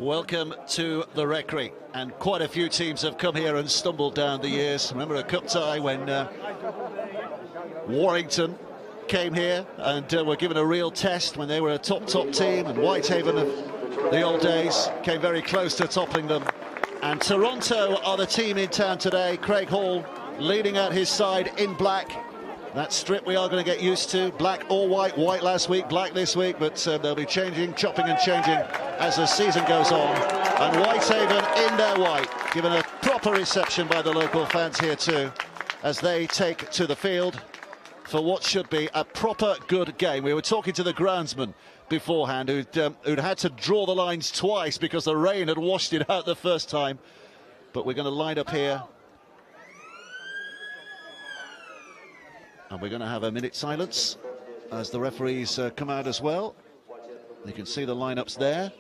Welcome to the Recreation, and quite a few teams have come here and stumbled down the years. Remember a cup tie when Warrington came here and were given a real test when they were a top team, and Whitehaven of the old days came very close to toppling them. And Toronto are the team in town today. Craig Hall leading out his side in black. That strip we are going to get used to. Black or white. White last week, black this week, but they'll be changing, chopping and changing as the season goes on. And Whitehaven in their white, given a proper reception by the local fans here too, as they take to the field for what should be a proper good game. We were talking to the groundsman beforehand who'd had to draw the lines twice because the rain had washed it out the first time. But we're going to line up here. And we're going to have a minute silence as the referees come out as well. You can see the lineups there.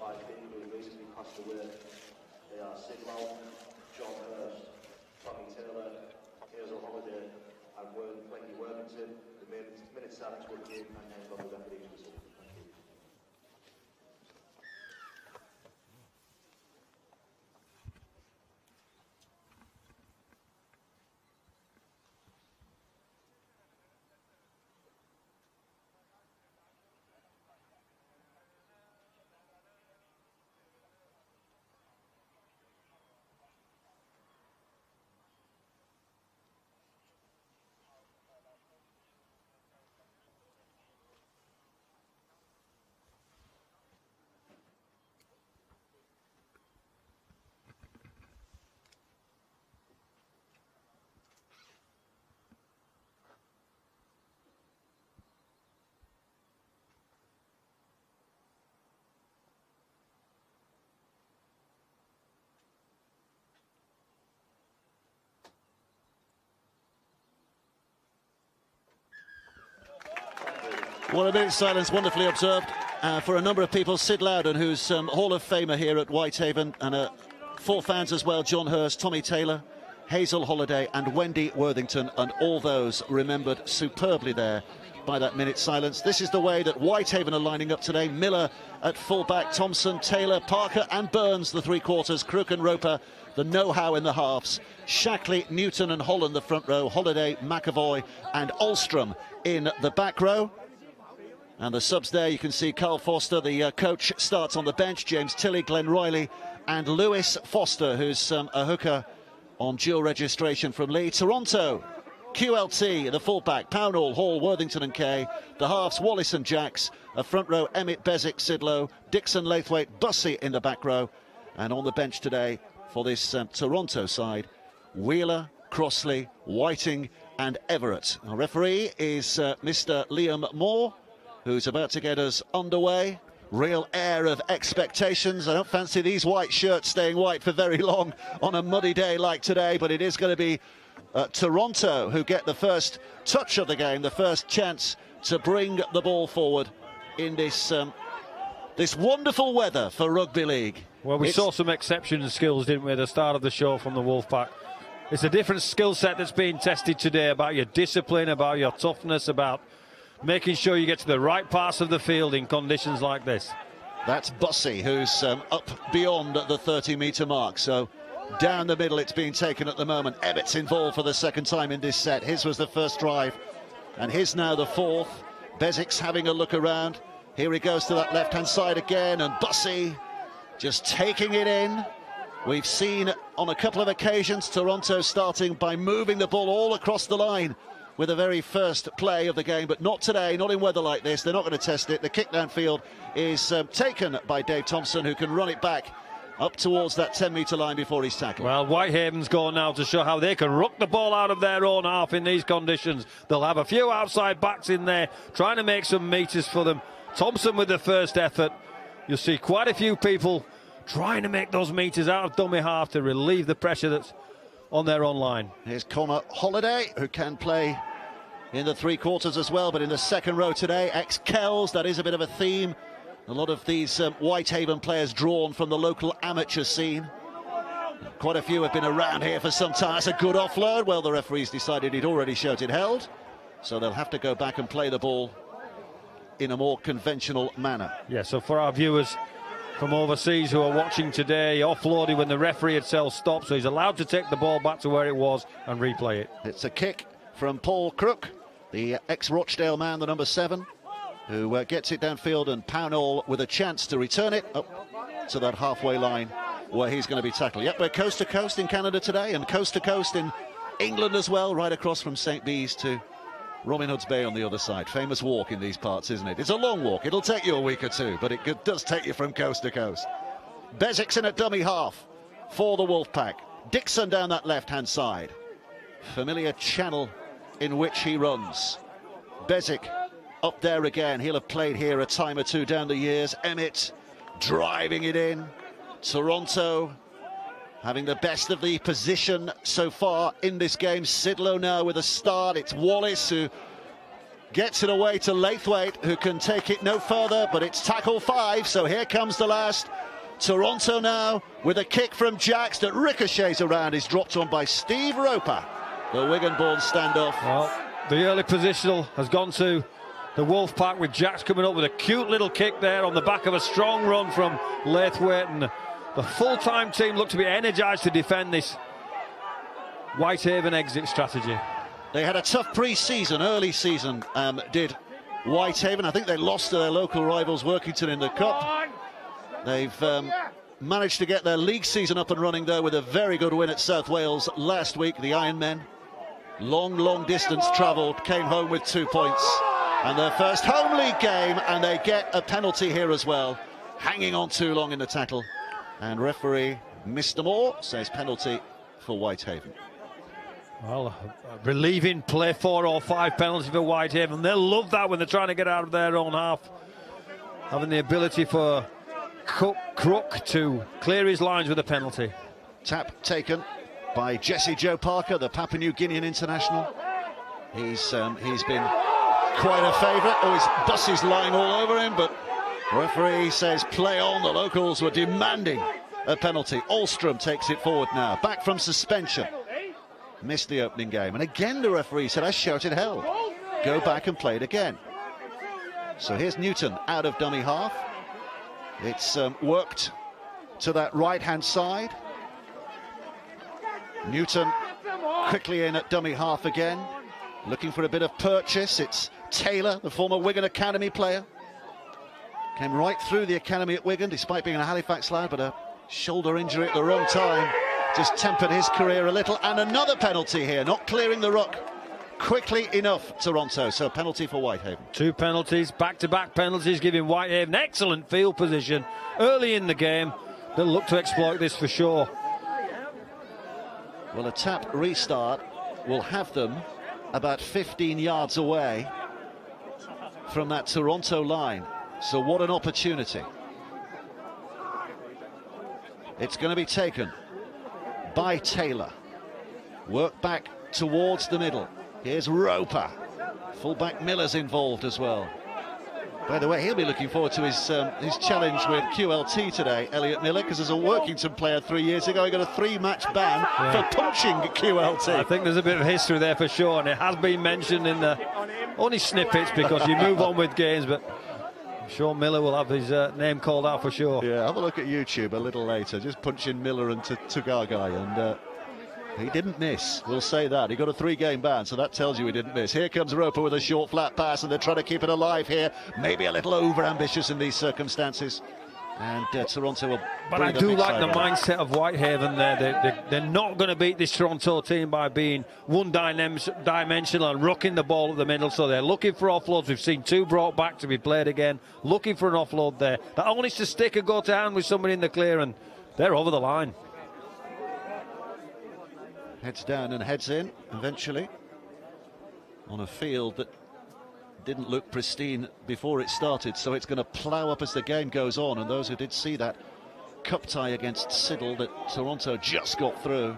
Well, a minute's silence, wonderfully observed for a number of people. Sid Loudon, who's Hall of Famer here at Whitehaven, and 4 fans as well: John Hurst, Tommy Taylor, Hazel Holliday and Wendy Worthington, and all those remembered superbly there by that minute's silence. This is the way that Whitehaven are lining up today. Miller at fullback, Thompson, Taylor, Parker and Burns the three quarters, Crook and Roper the know-how in the halves, Shackley, Newton and Holland the front row, Holliday, McAvoy and Alstrom in the back row. And the subs there, you can see Carl Foster, the coach, starts on the bench. James Tilley, Glenn Riley and Lewis Foster, who's a hooker on dual registration from Lee. Toronto, QLT, the fullback, Pownall, Hall, Worthington and Kay. The halves, Wallace and Jacks. A front row, Emmett, Bezic, Sidlow, Dixon, Laithwaite, Bussey in the back row. And on the bench today for this Toronto side, Wheeler, Crossley, Whiting and Everett. Our referee is Mr. Liam Moore, who's about to get us underway. Real air of expectations. I don't fancy these white shirts staying white for very long on a muddy day like today, but it is going to be Toronto who get the first touch of the game, the first chance to bring the ball forward in this this wonderful weather for rugby league. Well, we saw some exceptional skills, didn't we, at the start of the show from the Wolfpack. It's a different skill set that's being tested today, about your discipline, about your toughness, about making sure you get to the right parts of the field in conditions like this. That's Bussey, who's up beyond the 30-metre mark. So down the middle it's being taken at the moment. Ebbett's involved for the second time in this set. His was the first drive, and his now the fourth. Bezic's having a look around. Here he goes to that left-hand side again, and Bussey just taking it in. We've seen on a couple of occasions Toronto starting by moving the ball all across the line with the very first play of the game, but not today, not in weather like this. They're not going to test it. The kick downfield is taken by Dave Thompson, who can run it back up towards that 10-metre line before he's tackled. Well, Whitehaven's going now to show how they can ruck the ball out of their own half in these conditions. They'll have a few outside backs in there trying to make some metres for them. Thompson with the first effort. You'll see quite a few people trying to make those metres out of dummy half to relieve the pressure that's on their own line. Here's Connor Holliday, who can play in the three quarters as well, but in the second row today, ex-Kells. That is a bit of a theme. A lot of these Whitehaven players drawn from the local amateur scene. Quite a few have been around here for some time. It's a good offload. Well, the referees decided he'd already shouted held, so they'll have to go back and play the ball in a more conventional manner. Yeah, so for our viewers, from overseas who are watching today. He offloaded when the referee had stopped, so he's allowed to take the ball back to where it was and replay it. It's a kick from Paul Crook, the ex-Rochdale man, the number 7, who gets it downfield, and Pownall with a chance to return it up to that halfway line where he's going to be tackled. Yep, we're coast to coast in Canada today, and coast to coast in England as well, right across from St. Bees to Robin Hood's Bay on the other side. Famous walk in these parts, isn't it? It's a long walk. It'll take you a week or two, but it does take you from coast to coast. Bezik's in at dummy half for the Wolfpack. Dixon down that left-hand side. Familiar channel in which he runs. Bezic up there again. He'll have played here a time or two down the years. Emmett driving it in. Toronto having the best of the position so far in this game. Sidlow now with a start. It's Wallace who gets it away to Laithwaite, who can take it no further, but it's tackle 5, so here comes the last. Toronto now with a kick from Jacks that ricochets around, is dropped on by Steve Roper. The Wigan-born standoff. Well, the early positional has gone to the Wolfpack, with Jacks coming up with a cute little kick there on the back of a strong run from Laithwaite, and the full-time team look to be energised to defend this Whitehaven exit strategy. They had a tough pre-season, early season, did Whitehaven. I think they lost to their local rivals Workington in the Cup. They've managed to get their league season up and running though with a very good win at South Wales last week. The Ironmen, long distance travelled, came home with 2 points. And their first home league game, and they get a penalty here as well. Hanging on too long in the tackle. And referee Mr. Moore says penalty for Whitehaven. Well, relieving play, 4 or 5 penalties for Whitehaven. They'll love that when they're trying to get out of their own half. Having the ability for Crook to clear his lines with a penalty. Tap taken by Jesse Joe Parker, the Papua New Guinean international. He's been quite a favourite. Oh, his bus is lying all over him, but referee says play on. The locals were demanding a penalty. Alstrom takes it forward now, back from suspension. Missed the opening game, and again the referee said, I shouted hell. Go back and play it again. So here's Newton out of dummy half. It's worked to that right-hand side. Newton quickly in at dummy half again, looking for a bit of purchase. It's Taylor, the former Wigan Academy player. Came right through the academy at Wigan, despite being a Halifax lad, but a shoulder injury at the wrong time just tempered his career a little. And another penalty here, not clearing the ruck quickly enough, Toronto. So penalty for Whitehaven. 2 penalties, back-to-back penalties, giving Whitehaven excellent field position early in the game. They'll look to exploit this for sure. Well, a tap restart will have them about 15 yards away from that Toronto line. So what an opportunity. It's going to be taken by Taylor. Work back towards the middle. Here's Roper. Fullback Miller's involved as well. By the way, he'll be looking forward to his challenge with QLT today, Elliot Miller, because as a Workington player 3 years ago, he got a 3-match ban for punching QLT. I think there's a bit of history there for sure, and it has been mentioned in the only snippets because you move on with games, but I'm sure Miller will have his name called out for sure. Yeah, have a look at YouTube a little later, just punching Miller and Tugagai, and he didn't miss, we'll say that. He got a 3-game ban, so that tells you he didn't miss. Here comes Roper with a short flat pass, and they're trying to keep it alive here. Maybe a little over-ambitious in these circumstances. And Toronto will... But I do like the mindset of Whitehaven there. They're not going to beat this Toronto team by being one-dimensional and rucking the ball at the middle, so they're looking for offloads. We've seen 2 brought back to be played again, looking for an offload there. That only needs to stick a go to hand with somebody in the clear, and they're over the line. Heads down and heads in eventually on a field that didn't look pristine before it started, so it's going to plough up as the game goes on. And those who did see that cup tie against Siddle that Toronto just got through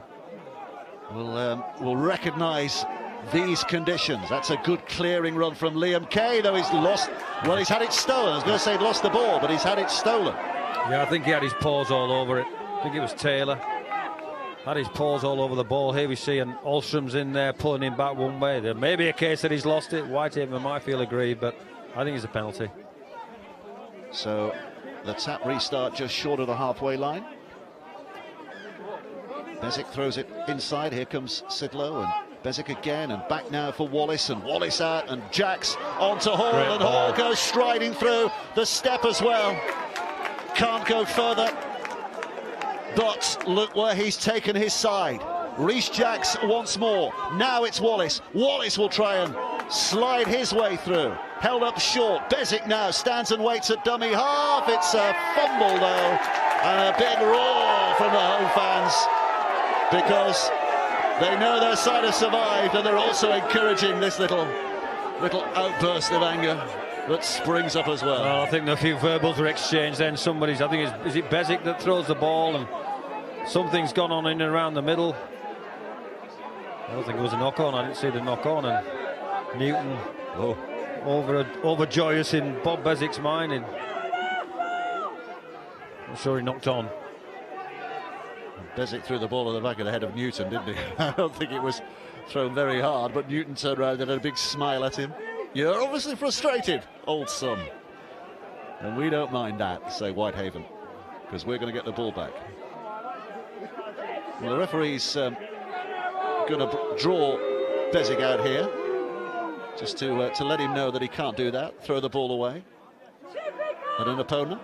will recognise these conditions. That's a good clearing run from Liam Kay, though he's lost. Well, he's had it stolen. I was going to say he'd lost the ball, but he's had it stolen. Yeah, I think he had his paws all over it. I think it was Taylor. Had his paws all over the ball. Here we see an Alstrom's in there pulling him back one way. There may be a case that he's lost it. Whitehaven might feel aggrieved, but I think it's a penalty. So the tap restart just short of the halfway line. Bezic throws it inside. Here comes Sidlow and Bezic again, and back now for Wallace, and Wallace out, and Jacks onto Hall, Great and ball. Hall goes striding through the step as well. Can't go further, but look where he's taken his side. Rhys Jacks once more. Now it's Wallace. Wallace will try and slide his way through. Held up short. Bezic now stands and waits at dummy half. It's a fumble though, and a big roar from the home fans, because they know their side has survived, and they're also encouraging this little outburst of anger that springs up as well. Well, I think a few verbals were exchanged then. Somebody's, I think, is it Bezic that throws the ball, and something's gone on in and around the middle. I don't think it was a knock on. I didn't see the knock on, and Newton overjoyous in Bob Bezic's mind, and I'm sure he knocked on. Bezic threw the ball at the back of the head of Newton, didn't he? I don't think it was thrown very hard, but Newton turned around and had a big smile at him. You're obviously frustrated, old son. And we don't mind that, say Whitehaven, because we're going to get the ball back. Well, the referee's going to draw Bezic out here, just to let him know that he can't do that, throw the ball away at an opponent.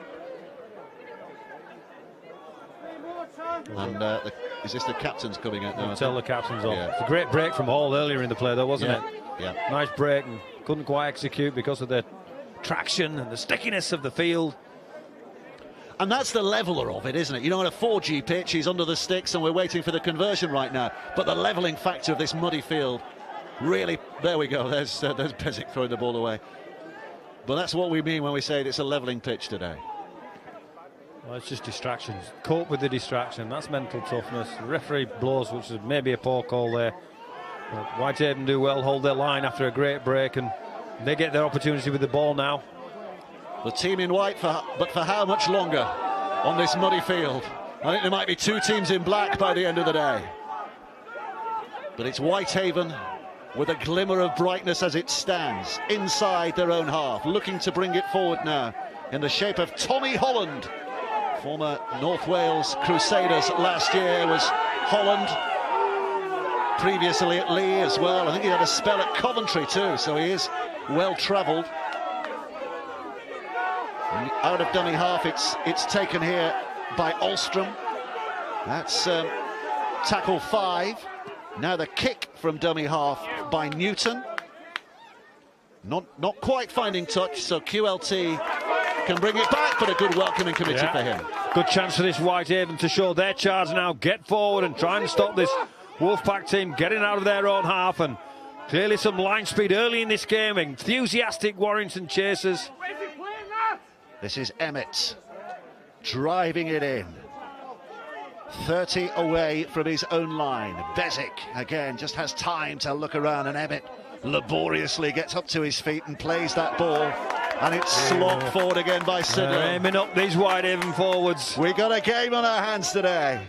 And is this the captain's coming out now? Tell the captain's off. Yeah. It's a great break from Hall earlier in the play, though, wasn't it? Yeah. Nice break, and couldn't quite execute because of the traction and the stickiness of the field. And that's the leveler of it, isn't it? You know, on a 4G pitch, he's under the sticks, and we're waiting for the conversion right now. But the levelling factor of this muddy field, really, there we go. There's Bezic throwing the ball away. But that's what we mean when we say it's a levelling pitch today. Well, it's just distractions. Cope with the distraction. That's mental toughness. The referee blows, which is maybe a poor call there. But Whitehaven do well, hold their line after a great break, and they get their opportunity with the ball now. The team in white, but for how much longer on this muddy field? I think there might be two teams in black by the end of the day. But it's Whitehaven with a glimmer of brightness as it stands inside their own half, looking to bring it forward now in the shape of Tommy Holland. Former North Wales Crusaders last year was Holland. Previously at Lee as well. I think he had a spell at Coventry too, so he is well travelled. Out of dummy half, it's taken here by Alstrom. That's tackle 5. Now the kick from dummy half by Newton. Not quite finding touch, so QLT can bring it back, but a good welcoming committee for him. Good chance for this Whitehaven to show their charge now, get forward and try and stop this Wolfpack team getting out of their own half. And clearly some line speed early in this game. Enthusiastic Warrington chasers. This is Emmett driving it in. 30 away from his own line. Bezic again just has time to look around, and Emmett laboriously gets up to his feet and plays that ball. And it's slogged forward again by Sidlow. Aiming up these Whitehaven forwards. We got a game on our hands today.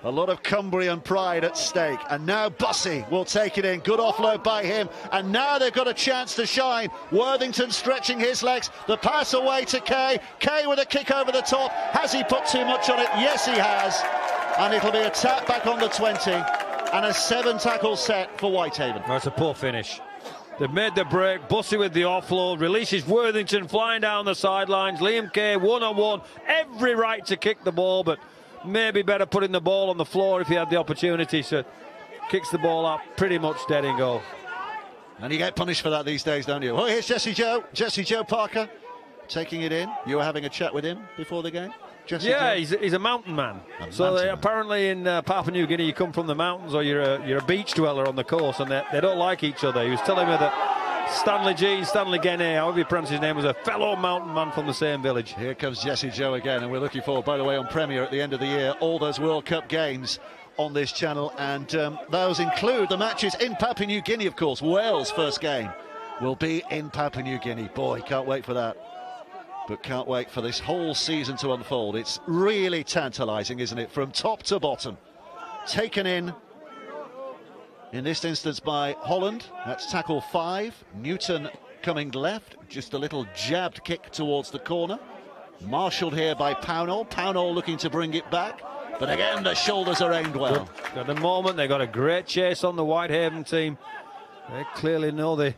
A lot of Cumbrian pride at stake. And now Bussey will take it in. Good offload by him. And now they've got a chance to shine. Worthington stretching his legs. The pass away to Kay. Kay with a kick over the top. Has he put too much on it? Yes, he has. And it'll be a tap back on the 20. And a 7-tackle set for Whitehaven. That's a poor finish. They've made the break. Bussey with the offload. Releases Worthington flying down the sidelines. Liam Kay one-on-one. Every right to kick the ball, but maybe better putting the ball on the floor if he had the opportunity. So kicks the ball up pretty much dead in goal. And you get punished for that these days, don't you? Well, here's Jesse Joe Parker taking it in. You were having a chat with him before the game? Jesse Joe? He's a mountain man. Apparently in Papua New Guinea, you come from the mountains or you're a beach dweller on the coast, and they don't like each other. He was telling me that Stanley Gene, however you pronounce his name, was a fellow mountain man from the same village. Here comes Jesse Joe again, and we're looking forward, by the way, on Premier at the end of the year, all those World Cup games on this channel, and those include the matches in Papua New Guinea, of course. Wales' first game will be in Papua New Guinea. Boy, can't wait for that. But can't wait for this whole season to unfold. It's really tantalising, isn't it? From top to bottom. Taken in this instance by Holland. That's tackle 5. Newton coming left. Just a little jabbed kick towards the corner. Marshalled here by Pownall. Pownall looking to bring it back. But again, the shoulders are aimed well. Good. At the moment, they've got a great chase on the Whitehaven team. They clearly know the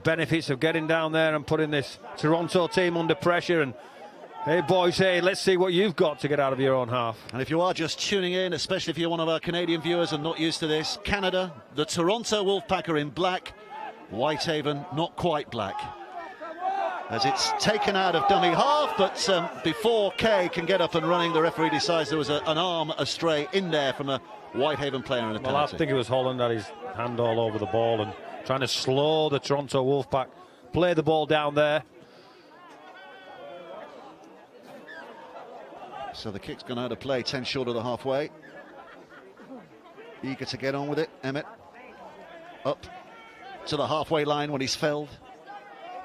benefits of getting down there and putting this Toronto team under pressure. And hey, boys, hey, let's see what you've got to get out of your own half. And if you are just tuning in, especially if you're one of our Canadian viewers and not used to this, Canada, the Toronto Wolfpack are in black. Whitehaven, not quite black, as it's taken out of dummy half, but before Kay can get up and running, the referee decides there was an arm astray in there from a Whitehaven player in a penalty. Well, I think it was Holland had his hand all over the ball and trying to slow the Toronto Wolfpack, play the ball down there. So the kick's gone out of play, 10 short of the halfway. Eager to get on with it, Emmett. Up to the halfway line when he's felled.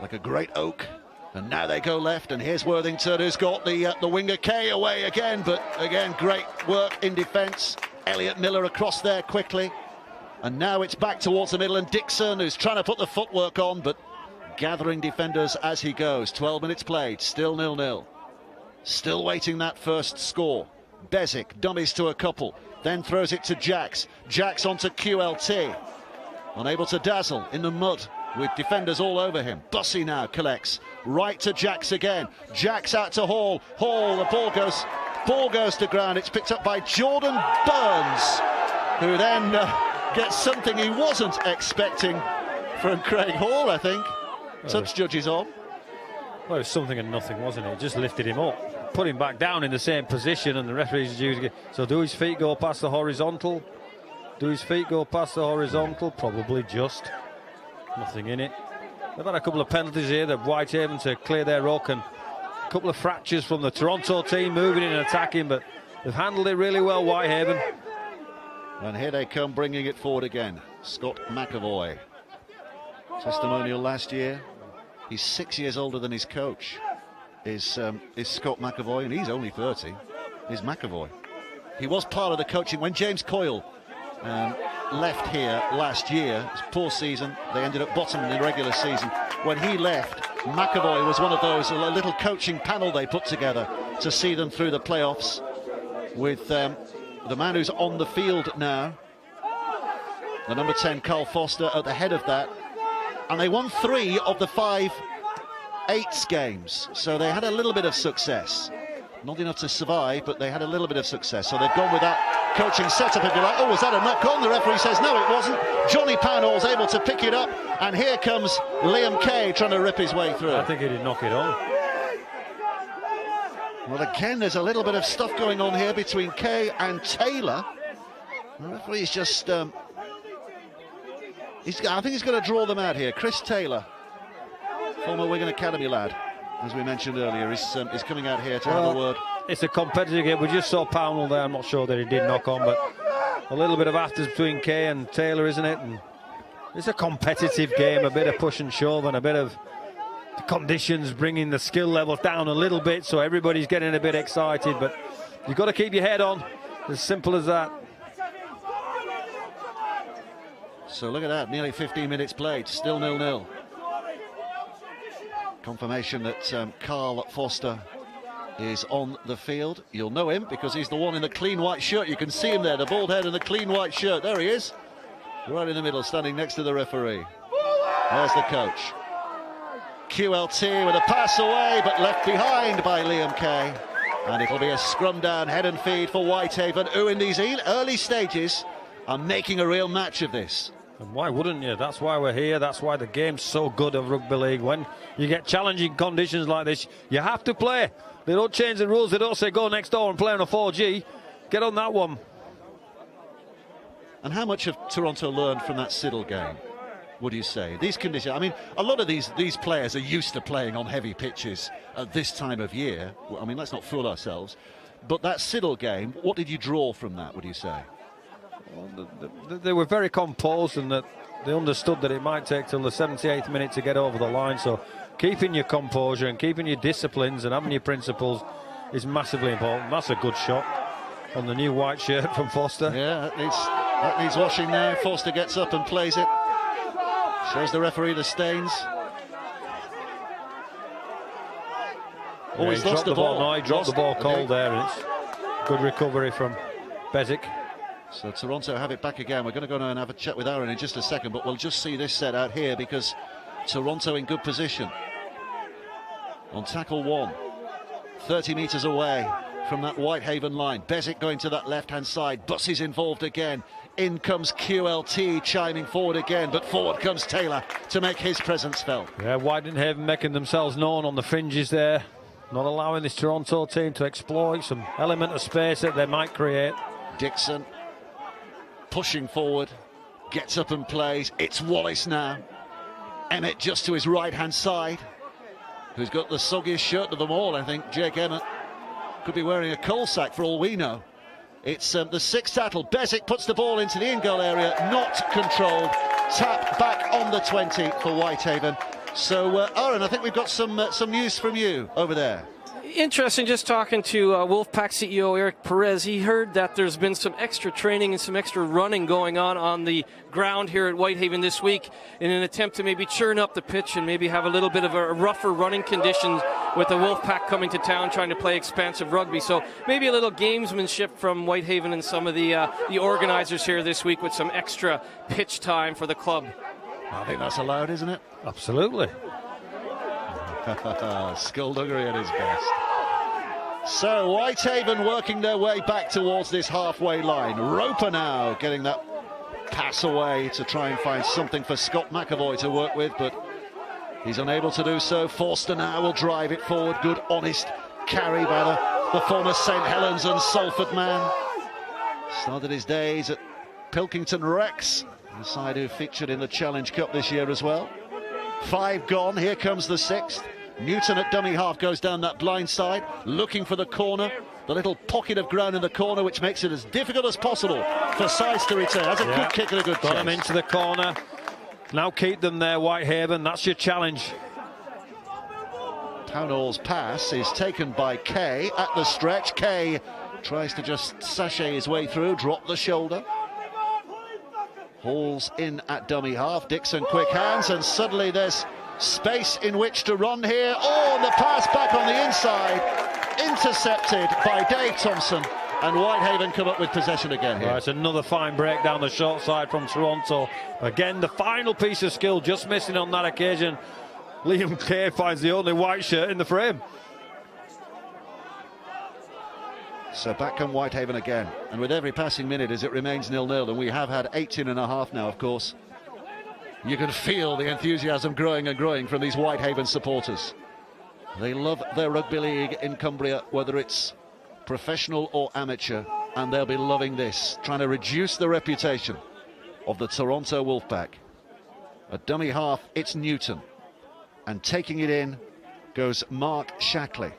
Like a great oak, and now they go left, and here's Worthington, who's got the winger Kay away again, but again great work in defence. Elliot Miller across there quickly, and now it's back towards the middle, and Dixon, who's trying to put the footwork on, but gathering defenders as he goes. 12 minutes played, still 0-0. Still waiting that first score. Bezic dummies to a couple, then throws it to Jax. Jax onto QLT, unable to dazzle in the mud, with defenders all over him. Bussey now collects, right to Jax again. Jax out to Hall. Hall, the ball goes to ground. It's picked up by Jordan Burns, who then gets something he wasn't expecting from Craig Hall, I think. Touch judges on. Well, it was something and nothing, wasn't it? Just lifted him up, put him back down in the same position, and the referee's due to get. So do his feet go past the horizontal? Do his feet go past the horizontal? Probably just. Nothing in it. They've had a couple of penalties here, the Whitehaven to clear their ruck, and a couple of fractures from the Toronto team moving in and attacking, but they've handled it really well, Whitehaven. And here they come, bringing it forward again. Scott McAvoy. Testimonial last year. He's 6 years older than his coach, is Scott McAvoy, and he's only 30. Is McAvoy. He was part of the coaching when James Coyle left here last year. It was a poor season. They ended up bottom in the regular season. When he left, McAvoy was one of those, a little coaching panel they put together to see them through the playoffs, with the man who's on the field now, the number 10 Carl Foster, at the head of that. And they won 3 of the 5 eights games, so they had a little bit of success. Not enough to survive, but they had a little bit of success. So they've gone with that coaching setup. If you're like, oh, was that a knock-on? The referee says, no, it wasn't. Johnny Pownall's able to pick it up, and here comes Liam Kay trying to rip his way through. I think he did knock it on. Well, again, there's a little bit of stuff going on here between Kay and Taylor. The referee's just... I think he's going to draw them out here. Chris Taylor, former Wigan Academy lad, as we mentioned earlier, is coming out here to have a word. It's a competitive game. We just saw Pownall there. I'm not sure that he did knock on, but a little bit of afters between Kay and Taylor, isn't it? And it's a competitive game, a bit of push and shove, and a bit of the conditions bringing the skill level down a little bit, so everybody's getting a bit excited. But you've got to keep your head on. As simple as that. So look at that, nearly 15 minutes played, still 0-0. Confirmation that Carl Foster is on the field. You'll know him because he's the one in the clean white shirt. You can see him there, the bald head and the clean white shirt. There he is, right in the middle, standing next to the referee. There's the coach. QLT with a pass away, but left behind by Liam Kay. And it'll be a scrum down, head and feed for Whitehaven, who in these early stages are making a real match of this. And why wouldn't you? That's why we're here. That's why the game's so good of rugby league. When you get challenging conditions like this, you have to play. They don't change the rules. They don't say go next door and play on a 4G. Get on that one. And how much have Toronto learned from that Siddle game, would you say? These conditions, I mean, a lot of these players are used to playing on heavy pitches at this time of year. I mean, let's not fool ourselves. But that Siddle game, what did you draw from that, would you say? Well, they were very composed, and that they understood that it might take till the 78th minute to get over the line. So keeping your composure and keeping your disciplines and having your principles is massively important. That's a good shot on the new white shirt from Foster. Yeah, that needs washing now. Foster gets up and plays it. Shows the referee the stains. Oh, he's lost the ball. No, he dropped the ball cold there, and it's good recovery from Bezic. So Toronto have it back again. We're going to go and have a chat with Aaron in just a second, but we'll just see this set out here because Toronto in good position. On tackle 1, 30 metres away from that Whitehaven line. Bezic going to that left-hand side. Bussey's involved again. In comes QLT chiming forward again, but forward comes Taylor to make his presence felt. Yeah, Whitehaven making themselves known on the fringes there, not allowing this Toronto team to exploit some element of space that they might create. Dixon pushing forward, gets up and plays. It's Wallace now. Emmett just to his right-hand side, who's got the soggiest shirt of them all, I think. Jake Emmett could be wearing a coal sack for all we know. It's the sixth tackle. Bezic puts the ball into the in-goal area, not controlled. Tap back on the 20 for Whitehaven. So, Aaron, I think we've got some news from you over there. Interesting, just talking to Wolfpack CEO Eric Perez. He heard that there's been some extra training and some extra running going on the ground here at Whitehaven this week in an attempt to maybe churn up the pitch and maybe have a little bit of a rougher running conditions with the Wolfpack coming to town trying to play expansive rugby. So maybe a little gamesmanship from Whitehaven and some of the organizers here this week with some extra pitch time for the club. I think that's allowed, isn't it? Absolutely. Skullduggery at his best. So Whitehaven working their way back towards this halfway line. Roper now getting that pass away to try and find something for Scott McAvoy to work with, but he's unable to do so. Forster now will drive it forward. Good, honest carry by the former St Helens and Salford man. Started his days at Pilkington Rex, the side who featured in the Challenge Cup this year as well. 5 gone, here comes the 6th. Newton at dummy half goes down that blind side, looking for the corner, the little pocket of ground in the corner, which makes it as difficult as possible for Size to return. Has a good kick and a good Got chase. him into the corner. Now keep them there, Whitehaven. That's your challenge. Pownall's pass is taken by Kay at the stretch. Kay tries to just sashay his way through, drop the shoulder. Hall's in at dummy half. Dixon quick hands, and suddenly there's space in which to run here. Oh, and the pass back on the inside, intercepted by Dave Thompson, and Whitehaven come up with possession again here. Right, it's another fine break down the short side from Toronto. Again, the final piece of skill just missing on that occasion. Liam Kay finds the only white shirt in the frame. So back come Whitehaven again, and with every passing minute as it remains 0-0, and we have had 18 and a half now, of course, you can feel the enthusiasm growing and growing from these Whitehaven supporters. They love their rugby league in Cumbria, whether it's professional or amateur, and they'll be loving this, trying to reduce the reputation of the Toronto Wolfpack. At dummy half, it's Newton, and taking it in goes Mark Shackley.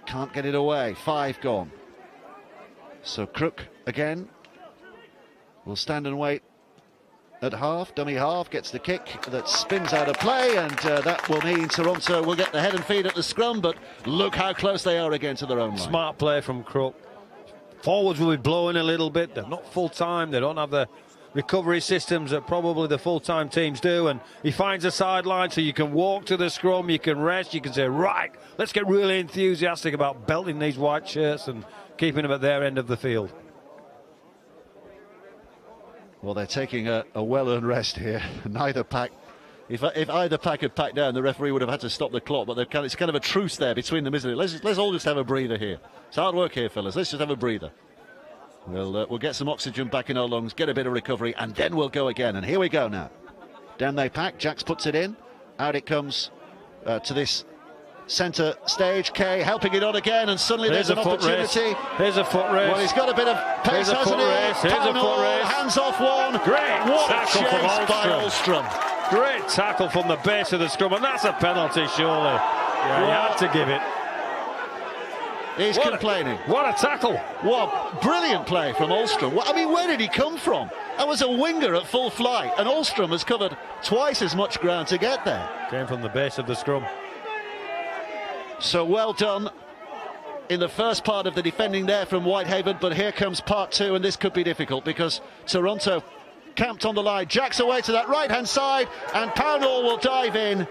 Can't get it away. 5 gone. So Crook again will stand and wait at half. Dummy half gets the kick that spins out of play, and that will mean Toronto will get the head and feet at the scrum, but look how close they are again to their own line. Smart play from Crook. Forwards will be blowing a little bit. They're not full-time. They don't have the recovery systems that probably the full-time teams do, and he finds a sideline so you can walk to the scrum, you can rest, you can say, right, let's get really enthusiastic about belting these white shirts and keeping them at their end of the field. Well, they're taking a well-earned rest here. Neither pack, if either pack had packed down, the referee would have had to stop the clock, but it's kind of a truce there between them, isn't it? Let's all just have a breather here. It's hard work here, fellas. Let's just have a breather. We'll get some oxygen back in our lungs, get a bit of recovery, and then we'll go again. And here we go now. Down they pack. Jacks puts it in. Out it comes to this centre stage. Kay helping it on again, and suddenly there's an opportunity. Here's a foot race. Well, he's got a bit of pace, hasn't he? Here's a foot race. Hands off one. Great tackle from Ulstrom. Great tackle from the base of the scrum, and that's a penalty, surely. Yeah, you have to give it. He's complaining. What a tackle. What brilliant play from Ulstrom. I mean, where did he come from? That was a winger at full flight, and Ulstrom has covered twice as much ground to get there. Came from the base of the scrum. So well done in the first part of the defending there from Whitehaven, but here comes part 2, and this could be difficult because Toronto camped on the line. Jacks away to that right-hand side, and Pownall will dive in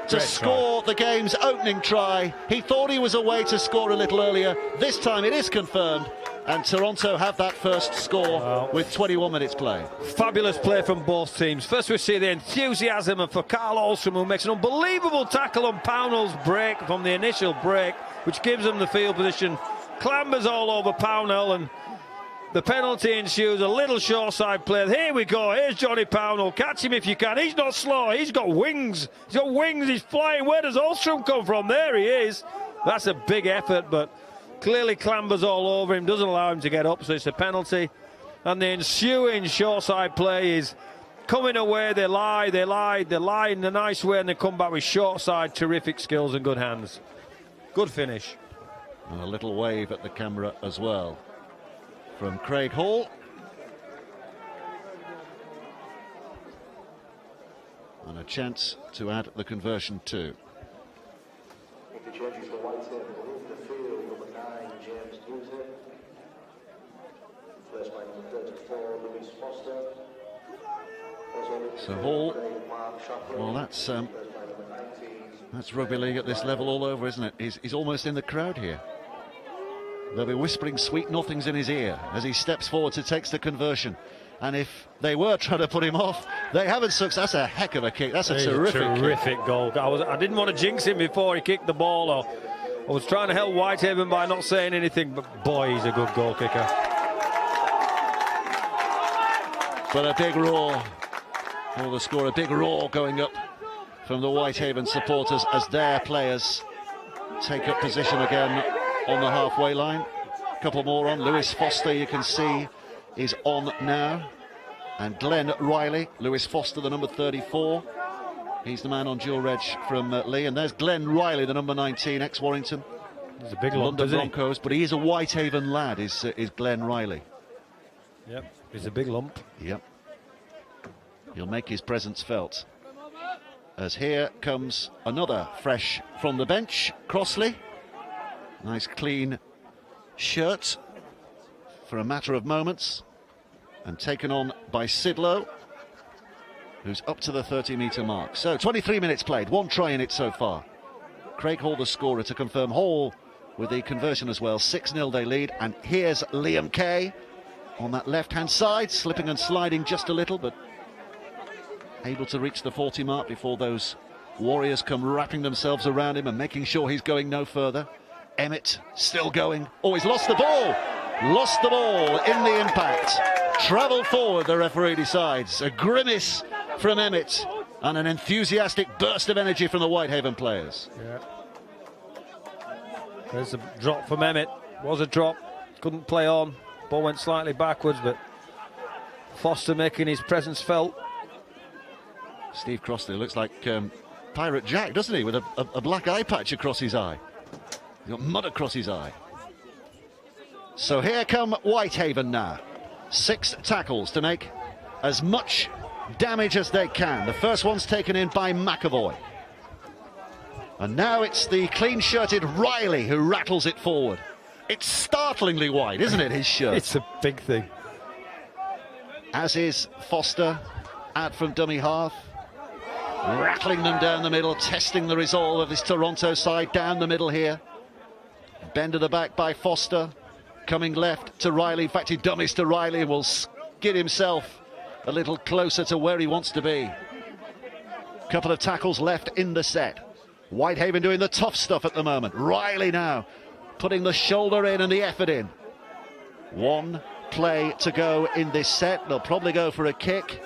to Great score the game's opening try. He thought he was away to score a little earlier. This time it is confirmed, and Toronto have that first score with 21 minutes played. Fabulous play from both teams. First we see the enthusiasm for Carl Olsen, who makes an unbelievable tackle on Pownell's break from the initial break, which gives him the field position. Clambers all over Pownell, and the penalty ensues. A little short side play. Here we go. Here's Johnny Pownell. Catch him if you can. He's not slow. He's got wings. He's got wings. He's flying. Where does Olsen come from? There he is. That's a big effort, but clearly clambers all over him. Doesn't allow him to get up, so it's a penalty. And the ensuing short side play is coming away. They lie in a nice way, and they come back with short side. Terrific skills and good hands. Good finish. And a little wave at the camera as well from Craig Hall. And a chance to add the conversion too. So Hall, well, that's rugby league at this level all over, isn't it? He's almost in the crowd here. They'll be whispering sweet nothings in his ear as he steps forward to take the conversion. And if they were trying to put him off, they haven't succeeded. That's a heck of a kick. That's a terrific kick. Goal. I didn't want to jinx him before he kicked the ball. Or I was trying to help Whitehaven by not saying anything, but boy, he's a good goal kicker. But a big roar. All the score, a big roar going up from the Whitehaven supporters as their players take up position again on the halfway line. A couple more on. Lewis Foster, you can see, is on now. And Glenn Riley, Lewis Foster, the number 34. He's the man on dual reg from Lee. And there's Glenn Riley, the number 19, ex-Warrington. He's a big lump, London Broncos, but he is a Whitehaven lad, is Glenn Riley. Yep, he's a big lump. Yep. He'll make his presence felt. As here comes another fresh from the bench, Crossley. Nice clean shirt for a matter of moments. And taken on by Sidlow, who's up to the 30-metre mark. So 23 minutes played, one try in it so far. Craig Hall, the scorer, to confirm. Hall with the conversion as well. 6-0 they lead. And here's Liam Kay on that left-hand side, slipping and sliding just a little, but able to reach the 40 mark before those Warriors come wrapping themselves around him and making sure he's going no further. Emmett still going. Oh, he's lost the ball. Lost the ball in the impact. Travelled forward, the referee decides. A grimace from Emmett and an enthusiastic burst of energy from the Whitehaven players. Yeah. There's a drop from Emmett. Was a drop. Couldn't play on. Ball went slightly backwards, but Foster making his presence felt. Steve Crossley looks like Pirate Jack, doesn't he? With a black eye patch across his eye. He's got mud across his eye. So here come Whitehaven now. 6 tackles to make as much damage as they can. The first one's taken in by McAvoy. And now it's the clean-shirted Riley who rattles it forward. It's startlingly wide, isn't it, his shirt? It's a big thing. As is Foster, out from dummy half. Rattling them down the middle, testing the resolve of this Toronto side down the middle here. Bend to the back by Foster. Coming left to Riley. In fact, he dummies to Riley and will skid himself a little closer to where he wants to be. Couple of tackles left in the set. Whitehaven doing the tough stuff at the moment. Riley now putting the shoulder in and the effort in. One play to go in this set. They'll probably go for a kick.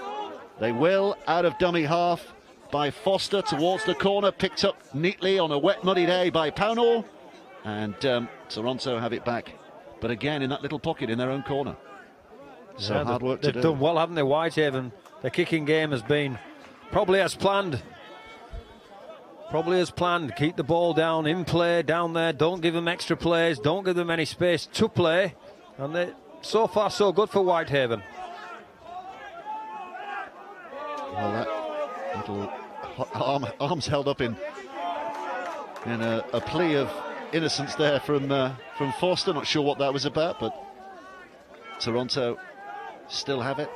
They will, out of dummy half by Foster towards the corner, picked up neatly on a wet, muddy day by Pownell. And Toronto have it back, but again in that little pocket in their own corner. So yeah, hard work to do. They've done well, haven't they, Whitehaven? Their kicking game has been probably as planned. Probably as planned. Keep the ball down, in play, down there. Don't give them extra plays. Don't give them any space to play. And they, so far, so good for Whitehaven. Well, that little arms held up in a plea of innocence there from Foster. Not sure what that was about, but Toronto still have it.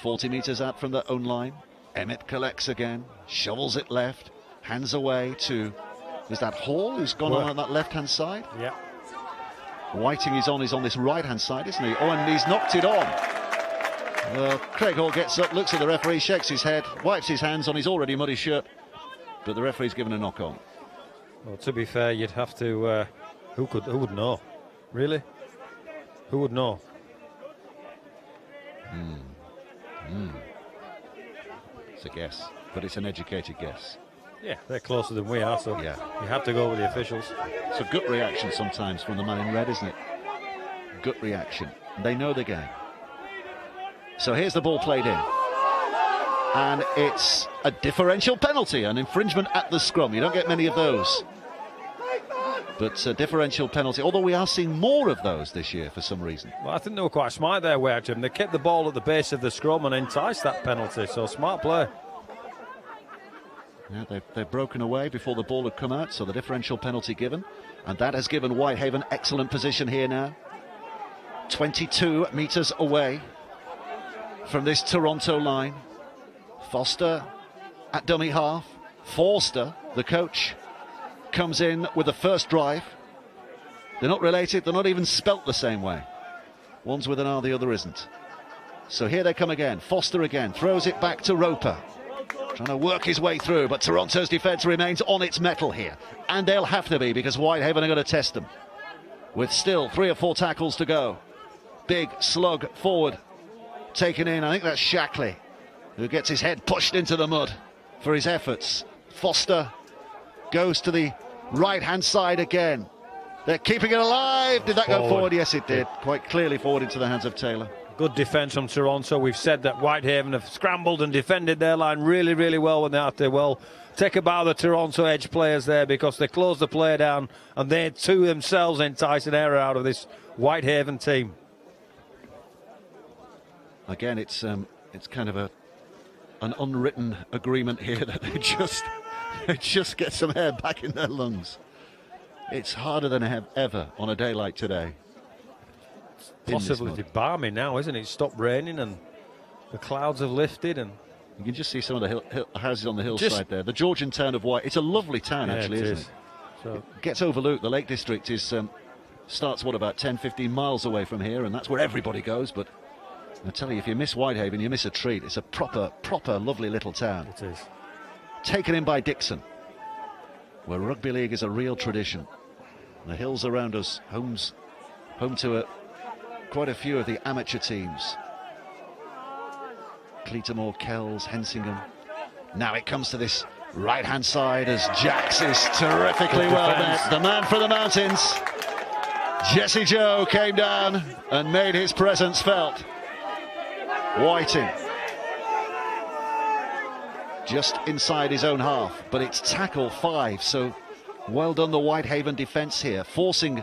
40 metres out from their own line. Emmett collects again, shovels it left, Hands away to, is that Hall who's gone on that left-hand side? Yeah. Whiting is on this right-hand side, isn't he? Oh, and he's knocked it on. Craig Hall gets up, looks at the referee, shakes his head, wipes his hands on his already muddy shirt, but the referee's given a knock on. Well, to be fair, you'd have to. Who would know? Really? Who would know? It's a guess, but it's an educated guess. Yeah, they're closer than we are, so Yeah. you have to go with the officials. It's a gut reaction sometimes from the man in red, isn't it? Gut reaction. They know the game. So here's the ball played in. And it's a differential penalty, an infringement at the scrum. You don't get many of those. But a differential penalty, although we are seeing more of those this year for some reason. Well, I think they were quite smart there, Whitehaven. They kept the ball at the base of the scrum and enticed that penalty, so smart play. Yeah, they've broken away before the ball had come out, so the differential penalty given. And that has given Whitehaven excellent position here now. 22 metres away from this Toronto line. Foster at dummy half. Forster, the coach, comes in with the first drive. They're not related, they're not even spelt the same way. One's with an R, the other isn't. So here they come again. Foster again, throws it back to Roper. Trying to work his way through, but Toronto's defence remains on its mettle here. And they'll have to be, because Whitehaven are going to test them. With still 3 or 4 tackles to go. Big slug forward. Taken in, I think that's Shackley, who gets his head pushed into the mud for his efforts. Foster goes to the right-hand side again. They're keeping it alive. Did that go forward? Yes, it did. Quite clearly forward into the hands of Taylor. Good defence from Toronto. We've said that Whitehaven have scrambled and defended their line really, really well when they have to. Well, take a bow the Toronto edge players there, because they closed the play down and they too themselves entice an error out of this Whitehaven team. Again, it's kind of an unwritten agreement here that they just get some air back in their lungs. It's harder than ever on a day like today. Possibly balmy now, isn't it? It's stopped raining and the clouds have lifted, and you can just see some of the houses on the hillside there. The Georgian town of White. It's a lovely town, actually, isn't it? So it gets overlooked. The Lake District is starts about 10-15 miles away from here, and that's where everybody goes. But I tell you, if you miss Whitehaven, you miss a treat. It's a proper, lovely little town. it is. Taken in by Dixon, where rugby league is a real tradition. The hills around us, home to quite a few of the amateur teams. Cleatormore, Kells, Hensingham. Now it comes to this right-hand side as Jax is terrifically well met. The man from the mountains, Jesse Joe, came down and made his presence felt. Whiting just inside his own half, but it's tackle 5, so well done the Whitehaven defence here, forcing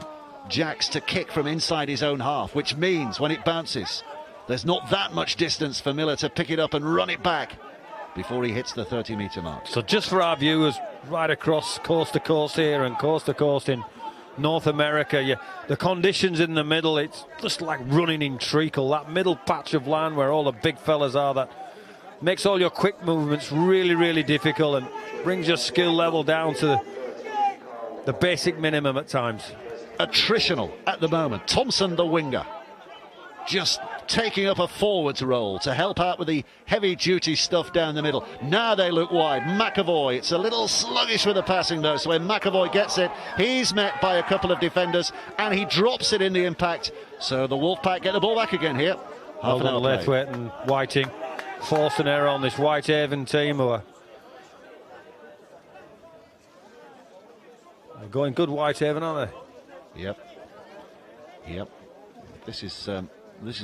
Jax to kick from inside his own half, which means when it bounces, there's not that much distance for Miller to pick it up and run it back before he hits the 30-metre mark. So just for our viewers right across coast to coast here and coast to coast in North America, the conditions in the middle, it's just like running in treacle. That middle patch of land where all the big fellas are, that makes all your quick movements really, really difficult and brings your skill level down to the basic minimum at times. Attritional at the moment. Thompson, the winger, just taking up a forwards role to help out with the heavy-duty stuff down the middle. Now they look wide. McAvoy, it's a little sluggish with the passing though, so when McAvoy gets it, he's met by a couple of defenders and he drops it in the impact. So the Wolfpack get the ball back again here. Half an hour play. Laithwaite and Whiting forced an error on this Whitehaven team who are going good. Whitehaven, aren't they? Yep. This is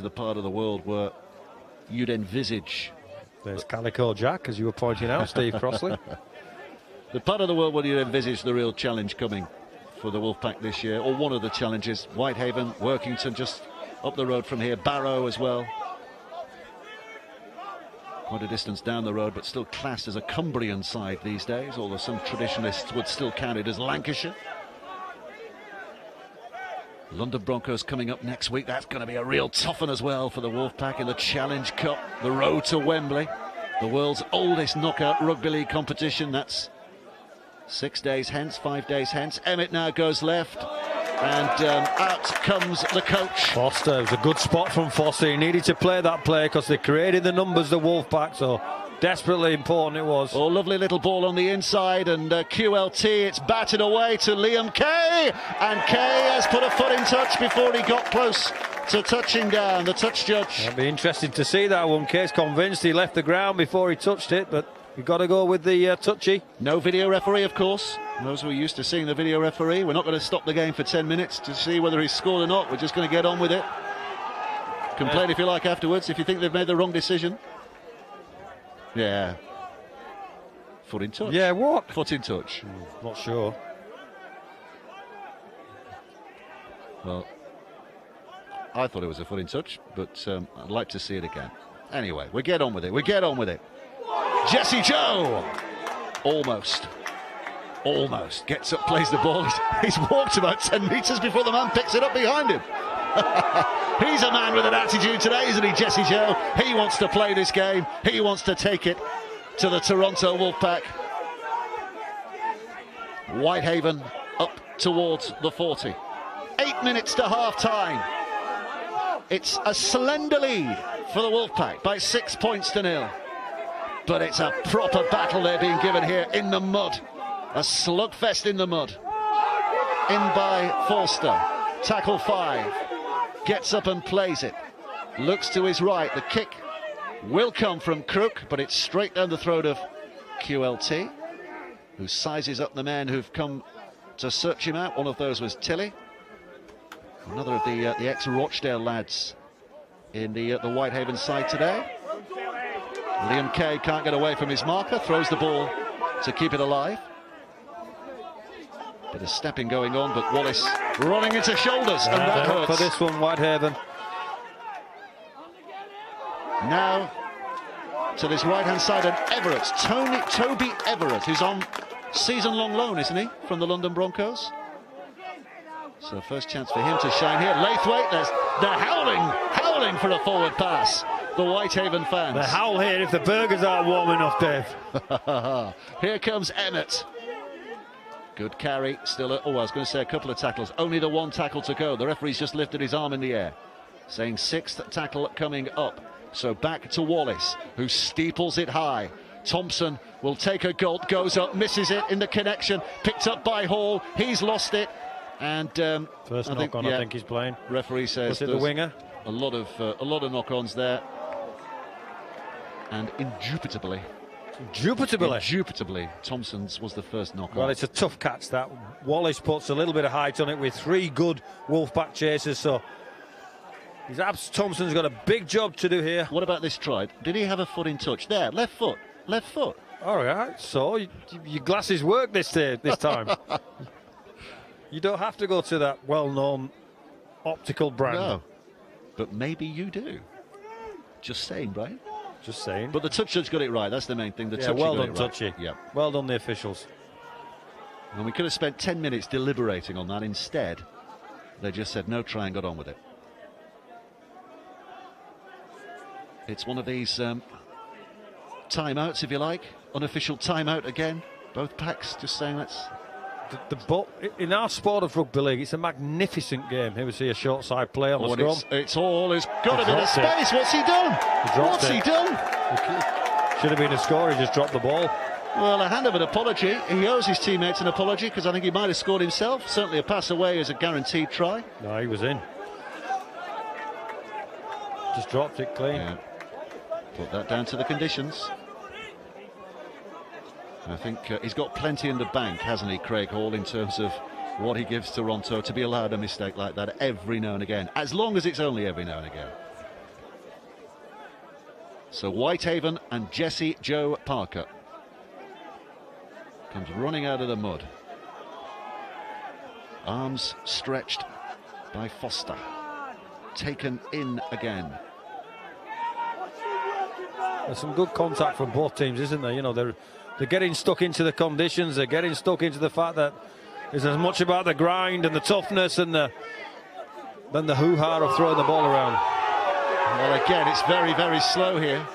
the part of the world where you'd envisage. There's Calico Jack, as you were pointing out, Steve Crossley. The part of the world where you'd envisage the real challenge coming for the Wolfpack this year, or one of the challenges. Whitehaven, Workington just up the road from here, Barrow as well. Quite a distance down the road, but still classed as a Cumbrian side these days, although some traditionalists would still count it as Lancashire. London Broncos coming up next week. That's going to be a real tough one as well for the Wolfpack in the Challenge Cup, the road to Wembley, the world's oldest knockout rugby league competition. That's 6 days hence, 5 days hence. Emmett now goes left, and out comes the coach. Foster, it was a good spot from Foster. He needed to play that play because they created the numbers, the Wolfpack, so desperately important it was. Oh, lovely little ball on the inside, and QLT, it's batted away to Liam Kay, and Kay has put a foot in touch before he got close to touching down. The touch judge. It'll be interesting to see that one. Kay's convinced he left the ground before he touched it, but you've got to go with the touchy. No video referee, of course. Those who are used to seeing the video referee. We're not going to stop the game for 10 minutes to see whether he's scored or not. We're just going to get on with it. Complain if you like afterwards, if you think they've made the wrong decision. Yeah. Foot in touch. Yeah, what? Foot in touch. Not sure. Well, I thought it was a foot in touch, but I'd like to see it again. Anyway, we get on with it. We get on with it. Jesse Joe! Almost gets up, plays the ball. He's walked about 10 metres before the man picks it up behind him. He's a man with an attitude today, isn't he, Jesse Joe? He wants to play this game. He wants to take it to the Toronto Wolfpack. Whitehaven up towards the 40. 8 minutes to half-time. It's a slender lead for the Wolfpack by 6 points to 0. But it's a proper battle they're being given here in the mud. A slugfest in the mud. In by Forster. Tackle 5. Gets up and plays it. Looks to his right. The kick will come from Crook, but it's straight down the throat of QLT, who sizes up the men who've come to search him out. One of those was Tilly. Another of the ex-Rochdale lads in the Whitehaven side today. Liam Kay can't get away from his marker, throws the ball to keep it alive. Bit of stepping going on, but Wallace running into shoulders, and that hurts. For this one, Whitehaven. Now to this right-hand side, and Everett, Toby Everett, who's on season-long loan, isn't he, from the London Broncos? So first chance for him to shine here. Laithwaite, they're howling for a forward pass. The Whitehaven fans. They howl here if the burgers aren't warm enough, Dave. Here comes Emmett. Good carry, still, I was going to say a couple of tackles. Only the one tackle to go. The referee's just lifted his arm in the air, saying 6th tackle coming up. So back to Wallace, who steeples it high. Thompson will take a gulp, goes up, misses it in the connection. Picked up by Hall, he's lost it. And first knock on, I think he's playing. Referee says was it the winger? A lot of knock-ons there. And indubitably, Thompson's was the first knock-on. Well, it's a tough catch that. Wallace puts a little bit of height on it with 3 good Wolfpack chasers, so Thompson's got a big job to do here. What about this try? Did he have a foot in touch? There, left foot. All right, so your glasses work this time. You don't have to go to that well-known optical brand. No, but maybe you do. Just saying, Brian. Just saying. But the touch judge got it right. That's the main thing. Well done, Touchy. Right. Yeah. Well done, the officials. And we could have spent 10 minutes deliberating on that. Instead, they just said no try and got on with it. It's one of these timeouts, if you like. Unofficial timeout again. Both packs just saying let's... In our sport of rugby league, it's a magnificent game. Here we see a short side play on the scrum. It's got a bit of space. What's he done? He done? Should have been a score. He just dropped the ball. Well, a hand of an apology. He owes his teammates an apology because I think he might have scored himself. Certainly a pass away is a guaranteed try. No, he was in. Just dropped it clean. Yeah. Put that down to the conditions. I think he's got plenty in the bank, hasn't he, Craig Hall, in terms of what he gives Toronto to be allowed a mistake like that every now and again, as long as it's only every now and again. So Whitehaven and Jesse Joe Parker comes running out of the mud. Arms stretched by Foster. Taken in again. There's some good contact from both teams, isn't there? You know, they're getting stuck into the conditions. They're getting stuck into the fact that it's as much about the grind and the toughness and than the hoo-ha of throwing the ball around. Well, again, it's very, very slow here.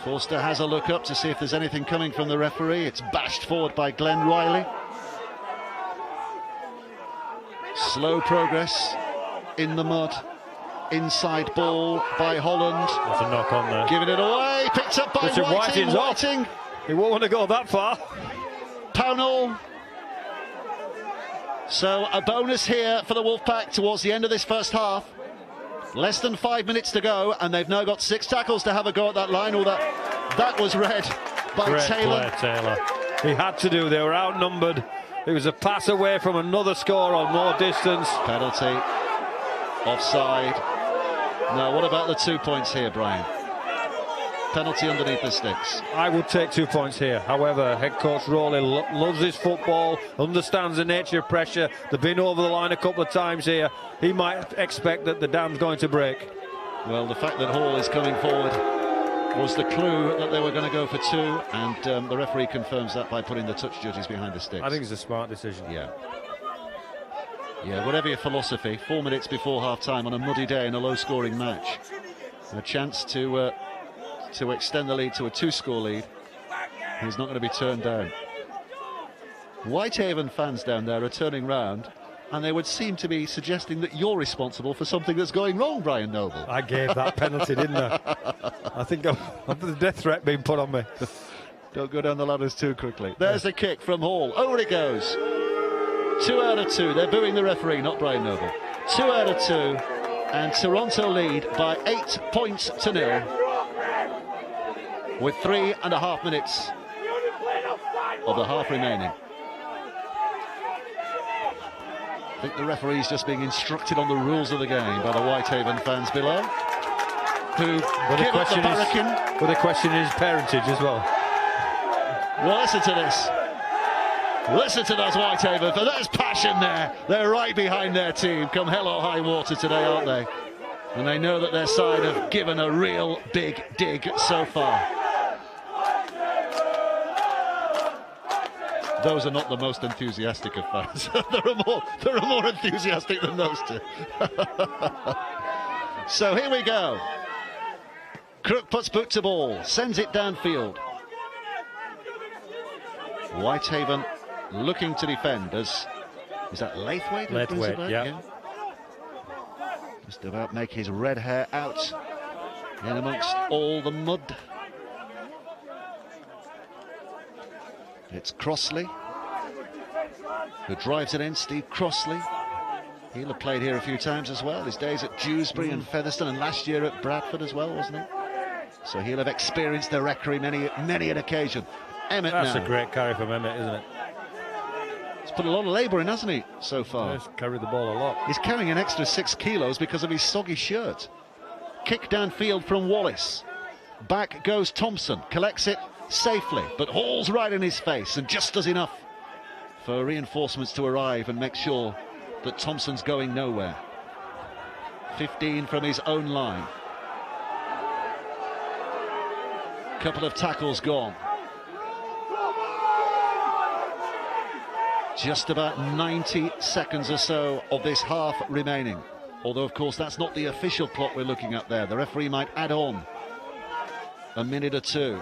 Forster has a look up to see if there's anything coming from the referee. It's bashed forward by Glenn Riley. Slow progress in the mud. Inside ball by Holland. There's a knock on there. Giving it away. Picked up by Whiting. Whiting. He won't want to go that far. Pownall. So a bonus here for the Wolfpack towards the end of this first half. Less than 5 minutes to go, and they've now got 6 tackles to have a go at that line. That was read by Great Taylor. Play, Taylor. He had to do. They were outnumbered. It was a pass away from another score on more distance. Penalty. Offside. Now, what about the 2 points here, Brian? Penalty underneath the sticks. I would take 2 points here. However, head coach Rowley loves his football, understands the nature of pressure. They've been over the line a couple of times here. He might expect that the dam's going to break. Well, the fact that Hall is coming forward was the clue that they were going to go for 2, and the referee confirms that by putting the touch judges behind the sticks. I think it's a smart decision. Yeah. Yeah, whatever your philosophy, 4 minutes before half-time on a muddy day in a low-scoring match. A chance to extend the lead to a 2-score lead. He's not going to be turned down. Whitehaven fans down there are turning round, and they would seem to be suggesting that you're responsible for something that's going wrong, Brian Noble. I gave that penalty, didn't I? I think I'm the death threat being put on me. Don't go down the ladders too quickly. There's the kick from Hall. Over it goes. 2 out of 2. They're booing the referee, not Brian Noble. 2 out of 2, and Toronto lead by 8 points to 0. With 3.5 minutes of the half remaining. I think the referee's just being instructed on the rules of the game by the Whitehaven fans below, who give up the barracan. But the question is parentage as well. Well, listen to this. Listen to those Whitehaven, for there's passion there. They're right behind their team, come hell or high water today, aren't they? And they know that their side have given a real big dig so far. Those are not the most enthusiastic of fans. there are more enthusiastic than those two. So here we go. Crook puts boot to ball, sends it downfield. Whitehaven looking to defend as, is that Laithwaite? Laithwaite, yeah. Just about make his red hair out in amongst all the mud. It's Crossley who drives it in. Steve Crossley. He'll have played here a few times as well. His days at Dewsbury and Featherstone, and last year at Bradford as well, wasn't he? So he'll have experienced the Recreary many an occasion. Emmett That's now. a great carry from Emmett, isn't it? He's put a lot of labour in, hasn't he, so far? He's carried the ball a lot. He's carrying an extra 6 kilos because of his soggy shirt. Kick downfield from Wallace. Back goes Thompson, collects it safely, but Hall's right in his face and just does enough for reinforcements to arrive and make sure that Thompson's going nowhere. 15 from his own line. Couple of tackles gone. Just about 90 seconds or so of this half remaining. Although, of course, that's not the official clock we're looking at there. The referee might add on a minute or two.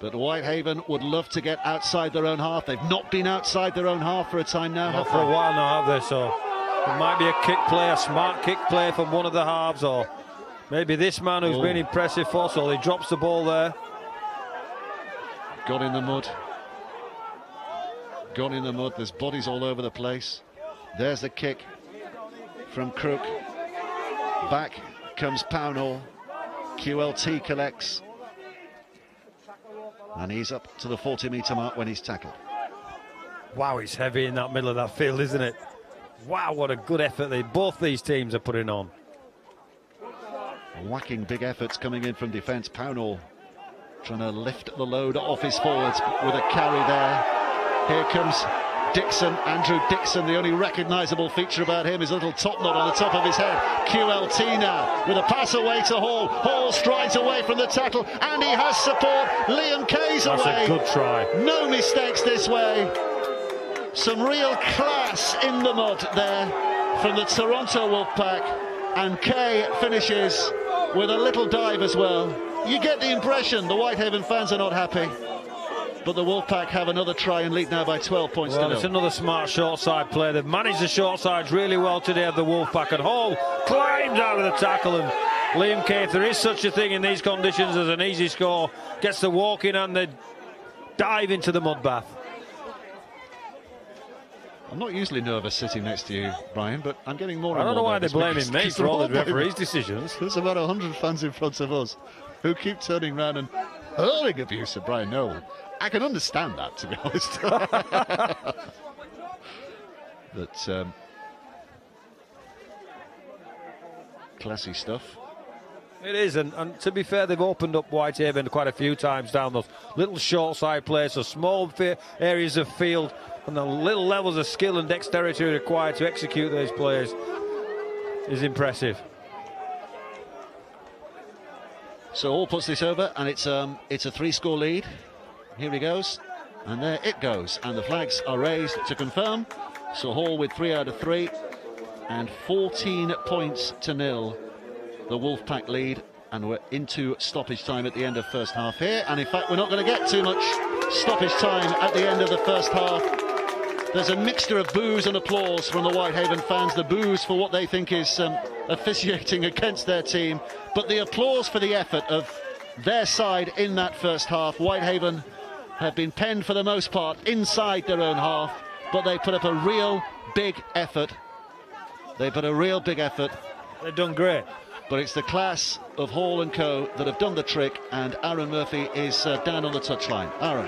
But Whitehaven would love to get outside their own half. They've not been outside their own half for a time now. Not for a while now, have they? So it might be a kick play, a smart kick play from one of the halves, or maybe this man who's been impressive for us. So he drops the ball there. Got in the mud. Gone in the mud. There's bodies all over the place. There's the kick from Crook. Back comes Pownall. QLT collects. And he's up to the 40-metre mark when he's tackled. Wow, it's heavy in that middle of that field, isn't it? Wow, what a good effort both these teams are putting on. Whacking big efforts coming in from defence. Pownall trying to lift the load off his forwards with a carry there. Here comes Dixon, Andrew Dixon. The only recognisable feature about him is a little top knot on the top of his head. QLT now with a pass away to Hall. Hall strides away from the tackle and he has support. Liam Kay's away. That's a good try. No mistakes this way. Some real class in the mud there from the Toronto Wolfpack, and Kay finishes with a little dive as well. You get the impression the Whitehaven fans are not happy. But the Wolfpack have another try and lead now by 12 points to 0. It's another smart short side play. They've managed the short sides really well today of the Wolfpack, and Hall climbs out of the tackle, and Liam Kay, if there is such a thing in these conditions as an easy score, gets the walk in and the dive into the mud bath. I'm not usually nervous sitting next to you, Brian, but I'm getting more and more. I don't know why they're nervous blaming me for all the referees' decisions. There's about 100 fans in front of us who keep turning around and hurling abuse at Brian Noel. I can understand that, to be honest. But classy stuff. It is, and to be fair, they've opened up Whitehaven quite a few times down those little short side plays, so small areas of field, and the little levels of skill and dexterity required to execute those plays is impressive. So Hall puts this over, and it's a 3-score lead. Here he goes, and there it goes, and the flags are raised to confirm. So Hall with 3 out of 3, and 14 points to 0. The Wolfpack lead, and we're into stoppage time at the end of first half here. And in fact, we're not going to get too much stoppage time at the end of the first half. There's a mixture of boos and applause from the Whitehaven fans. The boos for what they think is officiating against their team, but the applause for the effort of their side in that first half. Whitehaven have been penned for the most part inside their own half, but they put up a real big effort. They put a real big effort. They've done great. But it's the class of Hall and co that have done the trick, and Aaron Murphy is down on the touchline. Aaron.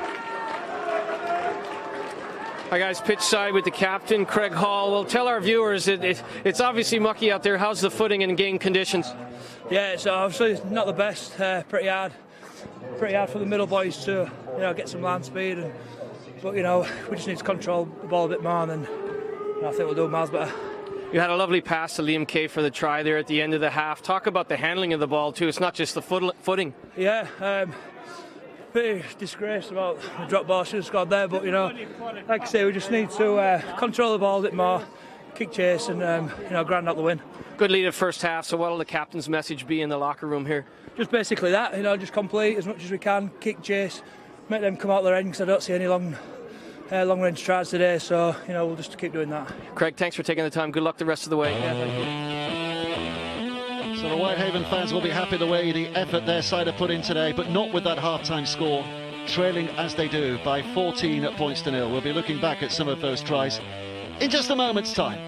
Hi guys, pitch side with the captain, Craig Hall. Well, tell our viewers, it's obviously mucky out there. How's the footing and game conditions? Yeah, it's obviously not the best. Pretty hard for the middle boys to get some land speed, but we just need to control the ball a bit more, and then I think we'll do miles better. You had a lovely pass to Liam Kay for the try there at the end of the half. Talk about the handling of the ball too. It's not just the footing. Yeah, pretty disgraced about the drop ball should have scored there, but like I say, we just need to control the ball a bit more, kick chase, and grind out the win. Good lead at first half. So what will the captain's message be in the locker room here? Just basically that, just complete as much as we can, kick chase, make them come out their end, because I don't see any long range tries today, so we'll just keep doing that. Craig, thanks for taking the time. Good luck the rest of the way. Yeah, thank you. So the Whitehaven fans will be happy the way the effort their side have put in today, but not with that half-time score, trailing as they do by 14 points to 0. We'll be looking back at some of those tries in just a moment's time.